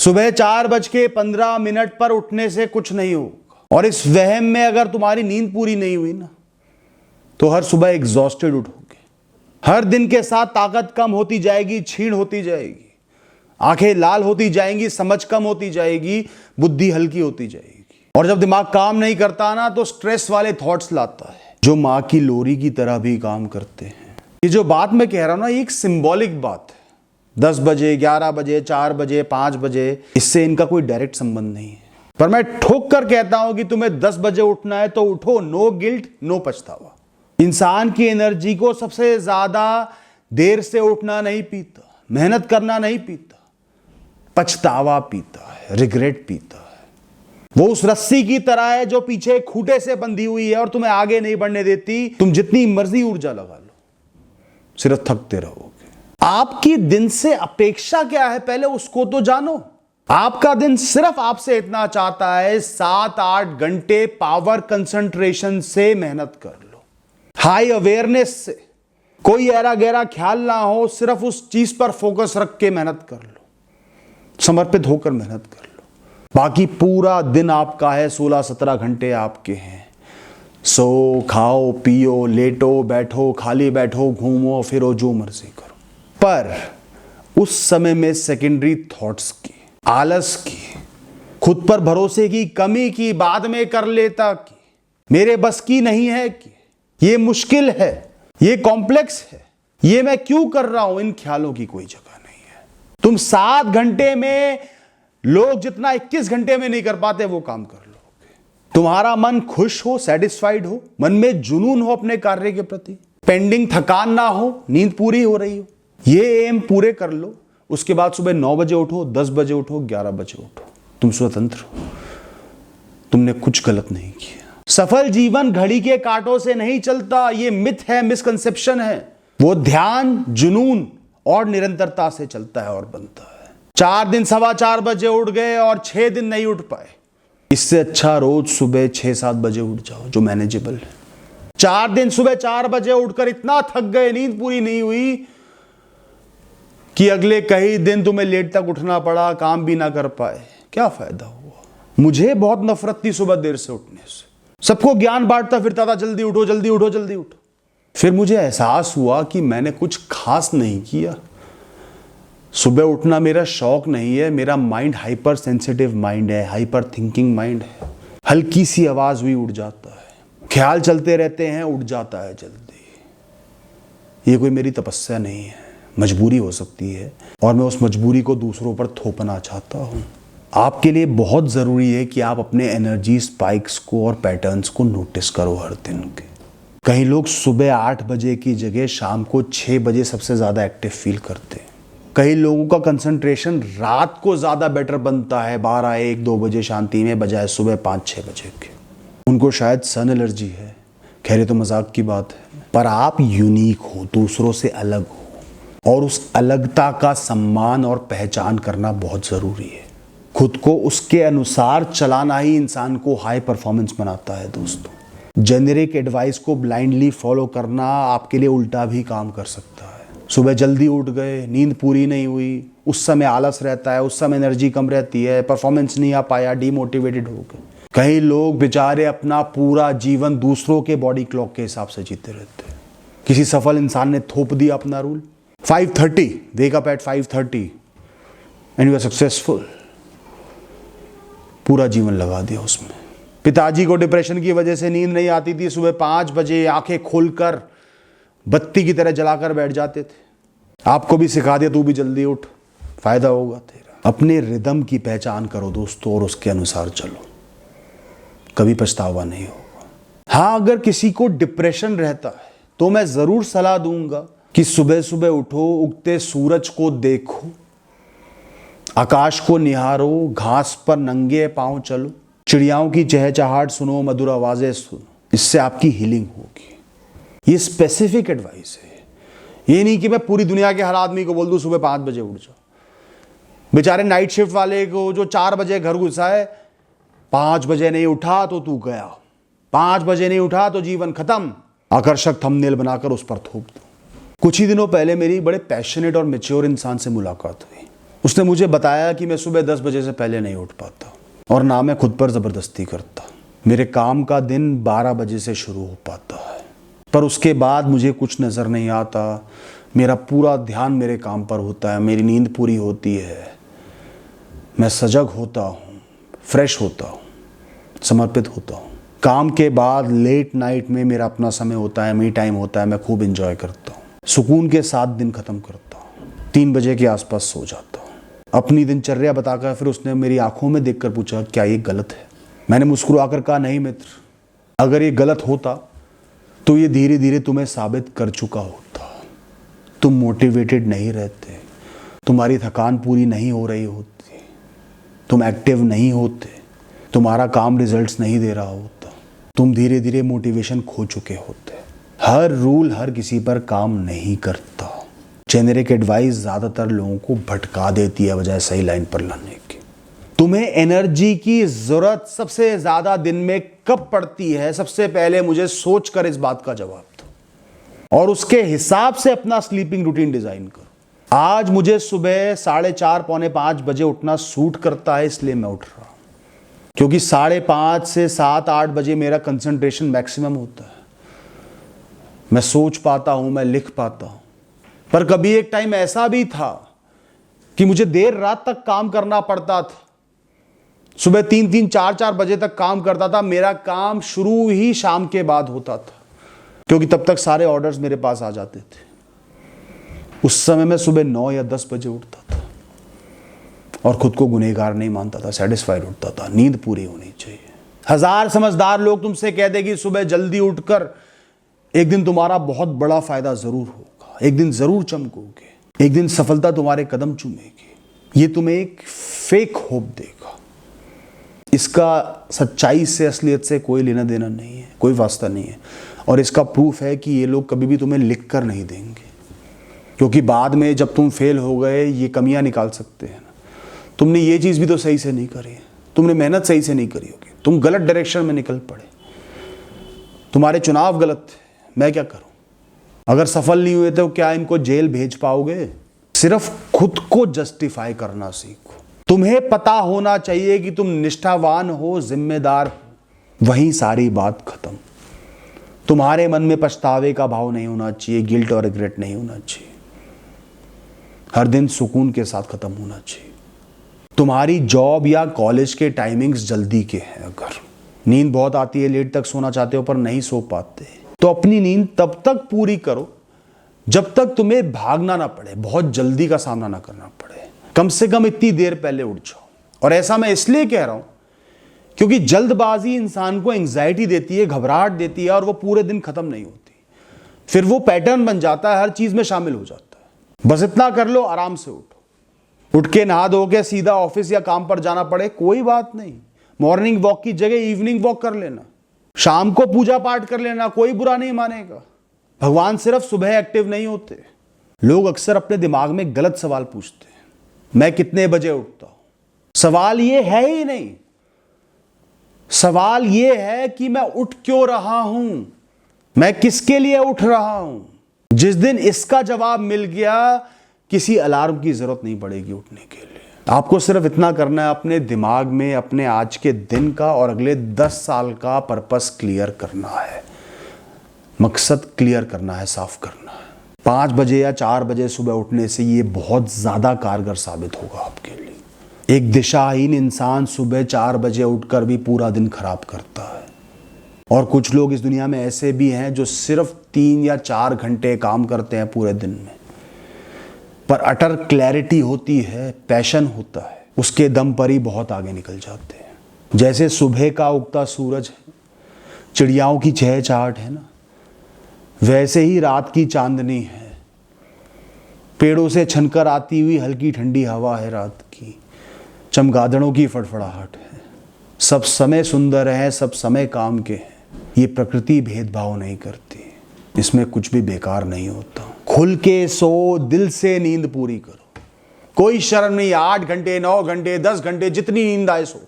सुबह 4:15 पर उठने से कुछ नहीं होगा, और इस वहम में अगर तुम्हारी नींद पूरी नहीं हुई ना, तो हर सुबह एग्जॉस्टेड उठोगे। हर दिन के साथ ताकत कम होती जाएगी, क्षीण होती जाएगी, आंखें लाल होती जाएंगी, समझ कम होती जाएगी, बुद्धि हल्की होती जाएगी। और जब दिमाग काम नहीं करता ना, तो स्ट्रेस वाले थॉट्स लाता है, जो माँ की लोरी की तरह भी काम करते हैं। ये जो बात मैं कह रहा हूं ना, ये एक सिंबॉलिक बात है। 10 बजे, 11 बजे, 4 बजे, 5 बजे, इससे इनका कोई डायरेक्ट संबंध नहीं है। पर मैं ठोक कर कहता हूं कि तुम्हें 10 बजे उठना है तो उठो, नो गिल्ट, नो पछतावा। इंसान की एनर्जी को सबसे ज्यादा देर से उठना नहीं पीता, मेहनत करना नहीं पीता, पछतावा पीता है, रिग्रेट पीता है। वो उस रस्सी की तरह है जो पीछे खूंटे से बंधी हुई है और तुम्हें आगे नहीं बढ़ने देती। तुम जितनी मर्जी ऊर्जा लगा लो, सिर्फ थकते रहोगे। आपकी दिन से अपेक्षा क्या है, पहले उसको तो जानो। आपका दिन सिर्फ आपसे इतना चाहता है, 7-8 घंटे पावर कंसंट्रेशन से मेहनत कर लो, हाई अवेयरनेस से, कोई ऐरा गहरा ख्याल ना हो, सिर्फ उस चीज पर फोकस रख के मेहनत कर लो, समर्पित होकर मेहनत कर लो। बाकी पूरा दिन आपका है, 16-17 घंटे आपके हैं। सो, खाओ, पियो, लेटो, बैठो, खाली बैठो, घूमो फिरो, जो मर्जी करो। पर उस समय में सेकेंडरी थॉट्स की, आलस की, खुद पर भरोसे की कमी की, बाद में कर लेता की, मेरे बस की नहीं है कि, ये मुश्किल है, ये कॉम्प्लेक्स है, ये मैं क्यों कर रहा हूं, इन ख्यालों की कोई जगह नहीं है। तुम 7 घंटे में लोग जितना 21 घंटे में नहीं कर पाते वो काम कर लोगे। तुम्हारा मन खुश हो, सेटिस्फाइड हो, मन में जुनून हो अपने कार्य के प्रति, पेंडिंग थकान ना हो, नींद पूरी हो रही हो, ये एम पूरे कर लो। उसके बाद सुबह 9 बजे उठो, 10 बजे उठो, 11 बजे उठो, तुम स्वतंत्र हो, तुमने कुछ गलत नहीं किया। सफल जीवन घड़ी के कांटों से नहीं चलता, ये मिथ है, मिसकंसेप्शन है। वो ध्यान, जुनून और निरंतरता से चलता है और बनता है। 4 दिन 4:15 बजे उठ गए और 6 दिन नहीं उठ पाए, इससे अच्छा रोज सुबह 6-7 बजे उठ जाओ, जो मैनेजेबल है। 4 दिन सुबह 4 बजे उठकर इतना थक गए, नींद पूरी नहीं हुई कि अगले कई दिन तुम्हें लेट तक उठना पड़ा, काम भी ना कर पाए, क्या फायदा हुआ। मुझे बहुत नफरत थी सुबह देर से उठने से, सबको ज्ञान बांटता फिरता था, जल्दी उठो, जल्दी उठो, जल्दी उठो। फिर मुझे एहसास हुआ कि मैंने कुछ खास नहीं किया। सुबह उठना मेरा शौक नहीं है, मेरा माइंड हाइपर सेंसिटिव माइंड है, हाइपर थिंकिंग माइंड है। हल्की सी आवाज भी उठ जाता है, ख्याल चलते रहते हैं, उठ जाता है जल्दी। ये कोई मेरी तपस्या नहीं है, मजबूरी हो सकती है, और मैं उस मजबूरी को दूसरों पर थोपना चाहता हूं। आपके लिए बहुत जरूरी है कि आप अपने एनर्जी स्पाइक्स को और पैटर्न्स को नोटिस करो हर दिन के। कई लोग सुबह 8 बजे की जगह शाम को 6 बजे सबसे ज्यादा एक्टिव फील करते हैं। कई लोगों का कंसंट्रेशन रात को ज्यादा बेटर बनता है, 12, 1, 2 बजे शांति में, बजाय सुबह 5-6 बजे के। उनको शायद सन एलर्जी है, खैर ये तो मजाक की बात है। पर आप यूनिक हो, दूसरों से अलग हो, और उस अलगता का सम्मान और पहचान करना बहुत जरूरी है। खुद को उसके अनुसार चलाना ही इंसान को हाई परफॉर्मेंस बनाता है दोस्तों। जेनेरिक एडवाइस को ब्लाइंडली फॉलो करना आपके लिए उल्टा भी काम कर सकता है। सुबह जल्दी उठ गए, नींद पूरी नहीं हुई, उस समय आलस रहता है, उस समय एनर्जी कम रहती है, परफॉर्मेंस नहीं आ पाया, डीमोटिवेटेड हो गए। कई लोग बेचारे अपना पूरा जीवन दूसरों के बॉडी क्लॉक के हिसाब से जीते रहते हैं। किसी सफल इंसान ने थोप दिया अपना rule, 5:30, wake up at 5:30 and you are successful, पूरा जीवन लगा दिया उसमें। पिताजी को डिप्रेशन की वजह से नींद नहीं आती थी, सुबह 5 बजे आंखें खोलकर बत्ती की तरह जलाकर बैठ जाते थे। आपको भी सिखा दिया, तू भी जल्दी उठ, फायदा होगा तेरा। अपने रिदम की पहचान करो दोस्तों, और उसके अनुसार चलो, कभी पछतावा नहीं होगा। हाँ, अगर किसी को डिप्रेशन रहता है तो मैं जरूर सलाह दूंगा कि सुबह सुबह उठो, उगते सूरज को देखो, आकाश को निहारो, घास पर नंगे पांव चलो, चिड़ियाओं की चहचहाहट सुनो, मधुर आवाजें सुनो, इससे आपकी हीलिंग होगी। ये स्पेसिफिक एडवाइस है, ये नहीं कि मैं पूरी दुनिया के हर आदमी को बोल दूं सुबह 5 बजे उठ जाओ। बेचारे नाइट शिफ्ट वाले को जो 4 बजे घर घुसा है, 5 बजे नहीं उठा तो तू गया, 5 बजे नहीं उठा तो जीवन खत्म, आकर्षक थंबनेल बनाकर उस पर थोप दो। कुछ ही दिनों पहले मेरी बड़े पैशनेट और मैच्योर इंसान से मुलाकात हुई। उसने मुझे बताया कि मैं सुबह 10 बजे से पहले नहीं उठ पाता और ना मैं खुद पर ज़बरदस्ती करता। मेरे काम का दिन 12 बजे से शुरू हो पाता है, पर उसके बाद मुझे कुछ नज़र नहीं आता। मेरा पूरा ध्यान मेरे काम पर होता है, मेरी नींद पूरी होती है, मैं सजग होता हूँ, फ्रेश होता हूँ, समर्पित होता हूँ। काम के बाद लेट नाइट में मेरा अपना समय होता है, मी टाइम होता है, मैं खूब एंजॉय करता हूँ। सुकून के साथ दिन ख़त्म करता हूँ। 3 बजे के आसपास सो जाता हूँ। अपनी दिनचर्या बताकर फिर उसने मेरी आंखों में देखकर पूछा, क्या ये गलत है? मैंने मुस्कुराकर कहा, नहीं मित्र, अगर ये गलत होता तो ये धीरे धीरे तुम्हें साबित कर चुका होता। तुम मोटिवेटेड नहीं रहते, तुम्हारी थकान पूरी नहीं हो रही होती, तुम एक्टिव नहीं होते, तुम्हारा काम रिजल्ट्स नहीं दे रहा होता, तुम धीरे धीरे मोटिवेशन खो चुके होते। हर रूल हर किसी पर काम नहीं करता। जेनेरिक एडवाइस ज़्यादातर लोगों को भटका देती है बजाय सही लाइन पर लाने की। तुम्हें एनर्जी की ज़रूरत सबसे ज़्यादा दिन में कब पड़ती है, सबसे पहले मुझे सोचकर इस बात का जवाब दो और उसके हिसाब से अपना स्लीपिंग रूटीन डिज़ाइन करो। आज मुझे सुबह 4:30 पौने 5 बजे उठना सूट करता है, इसलिए मैं उठ रहा हूँ, क्योंकि 5:30 से 7-8 बजे मेरा कंसंट्रेशन मैक्सिमम होता है। मैं सोच पाता हूँ, मैं लिख पाता हूँ। पर कभी एक टाइम ऐसा भी था कि मुझे देर रात तक काम करना पड़ता था। सुबह 3-3, 4-4 बजे तक काम करता था। मेरा काम शुरू ही शाम के बाद होता था, क्योंकि तब तक सारे ऑर्डर्स मेरे पास आ जाते थे। उस समय मैं सुबह 9 या 10 बजे उठता था और खुद को गुनहगार नहीं मानता था, सेटिस्फाइड उठता था। नींद पूरी होनी चाहिए। 1000 समझदार लोग तुमसे कह दे कि सुबह जल्दी उठकर एक दिन तुम्हारा बहुत बड़ा फायदा जरूर होगा, एक दिन जरूर चमकोगे, एक दिन सफलता तुम्हारे कदम चूमेगी। ये तुम्हें एक फेक होप देगा। इसका सच्चाई से, असलियत से कोई लेना देना नहीं है, कोई वास्ता नहीं है। और इसका प्रूफ है कि ये लोग कभी भी तुम्हें लिख कर नहीं देंगे, क्योंकि बाद में जब तुम फेल हो गए ये कमियां निकाल सकते हैं ना। तुमने ये चीज़ भी तो सही से नहीं करी है, तुमने मेहनत सही से नहीं करी होगी, तुम गलत डायरेक्शन में निकल पड़े, तुम्हारे चुनाव गलत थे, मैं क्या करूं? अगर सफल नहीं हुए तो क्या इनको जेल भेज पाओगे? सिर्फ खुद को जस्टिफाई करना सीखो। तुम्हें पता होना चाहिए कि तुम निष्ठावान हो, जिम्मेदार हो, वहीं सारी बात खत्म। तुम्हारे मन में पछतावे का भाव नहीं होना चाहिए, गिल्ट और रिग्रेट नहीं होना चाहिए। हर दिन सुकून के साथ खत्म होना चाहिए। तुम्हारी जॉब या कॉलेज के टाइमिंग्स जल्दी के हैं, अगर नींद बहुत आती है, लेट तक सोना चाहते हो पर नहीं सो पाते, तो अपनी नींद तब तक पूरी करो जब तक तुम्हें भागना ना पड़े, बहुत जल्दी का सामना ना करना पड़े। कम से कम इतनी देर पहले उठ जाओ। और ऐसा मैं इसलिए कह रहा हूं क्योंकि जल्दबाजी इंसान को एंग्जाइटी देती है, घबराहट देती है और वो पूरे दिन खत्म नहीं होती। फिर वो पैटर्न बन जाता है, हर चीज में शामिल हो जाता है। बस इतना कर लो, आराम से उठो। उठ के नहा धो के सीधा ऑफिस या काम पर जाना पड़े, कोई बात नहीं। मॉर्निंग वॉक की जगह इवनिंग वॉक कर लेना, शाम को पूजा पाठ कर लेना, कोई बुरा नहीं मानेगा। भगवान सिर्फ सुबह एक्टिव नहीं होते। लोग अक्सर अपने दिमाग में गलत सवाल पूछते हैं, मैं कितने बजे उठता हूं? सवाल ये है ही नहीं। सवाल ये है कि मैं उठ क्यों रहा हूं, मैं किसके लिए उठ रहा हूं। जिस दिन इसका जवाब मिल गया, किसी अलार्म की जरूरत नहीं पड़ेगी उठने के लिए। आपको सिर्फ इतना करना है, अपने दिमाग में अपने आज के दिन का और अगले 10 साल का पर्पस क्लियर करना है, मकसद क्लियर करना है, साफ करना है। 5 बजे या 4 बजे सुबह उठने से ये बहुत ज्यादा कारगर साबित होगा आपके लिए। एक दिशाहीन इंसान सुबह 4 बजे उठकर भी पूरा दिन खराब करता है। और कुछ लोग इस दुनिया में ऐसे भी हैं जो सिर्फ 3 या 4 घंटे काम करते हैं पूरे दिन में, पर अटर क्लैरिटी होती है, पैशन होता है, उसके दम पर ही बहुत आगे निकल जाते हैं। जैसे सुबह का उगता सूरज है, चिड़ियाओं की चहचहाट है ना, वैसे ही रात की चांदनी है, पेड़ों से छनकर आती हुई हल्की ठंडी हवा है रात की, चमगादड़ों की फड़फड़ाहट है। सब समय सुंदर है, सब समय काम के हैं। ये प्रकृति भेदभाव नहीं करती, इसमें कुछ भी बेकार नहीं होता। खुल के सो, दिल से नींद पूरी करो, कोई शर्म नहीं। 8 घंटे, 9 घंटे, 10 घंटे, जितनी नींद आए सो।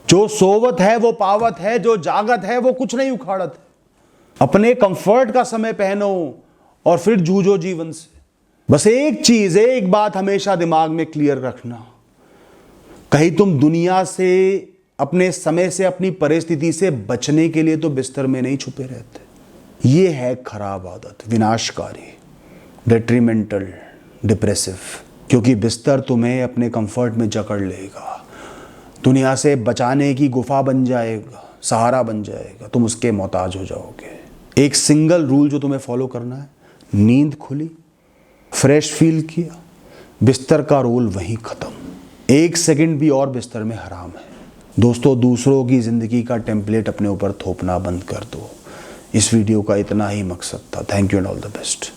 जो सोवत है वो पावत है, जो जागत है वो कुछ नहीं उखाड़त है। अपने कंफर्ट का समय पहनो और फिर जूझो जीवन से। बस एक चीज, एक बात हमेशा दिमाग में क्लियर रखना, कहीं तुम दुनिया से, अपने समय से, अपनी परिस्थिति से बचने के लिए तो बिस्तर में नहीं छुपे रहते। ये है खराब आदत, विनाशकारी, डेट्रीमेंटल, डिप्रेसिव। क्योंकि बिस्तर तुम्हें अपने कंफर्ट में जकड़ लेगा, दुनिया से बचाने की गुफा बन जाएगा, सहारा बन जाएगा, तुम उसके मोहताज हो जाओगे। एक सिंगल रूल जो तुम्हें फॉलो करना है, नींद खुली, फ्रेश फील किया, बिस्तर का रोल वहीं खत्म। 1 सेकंड भी और बिस्तर में हराम है। दोस्तों, दूसरों की जिंदगी का टेम्पलेट अपने ऊपर थोपना बंद कर दो। इस वीडियो का इतना ही मकसद था। Thank you and all the best.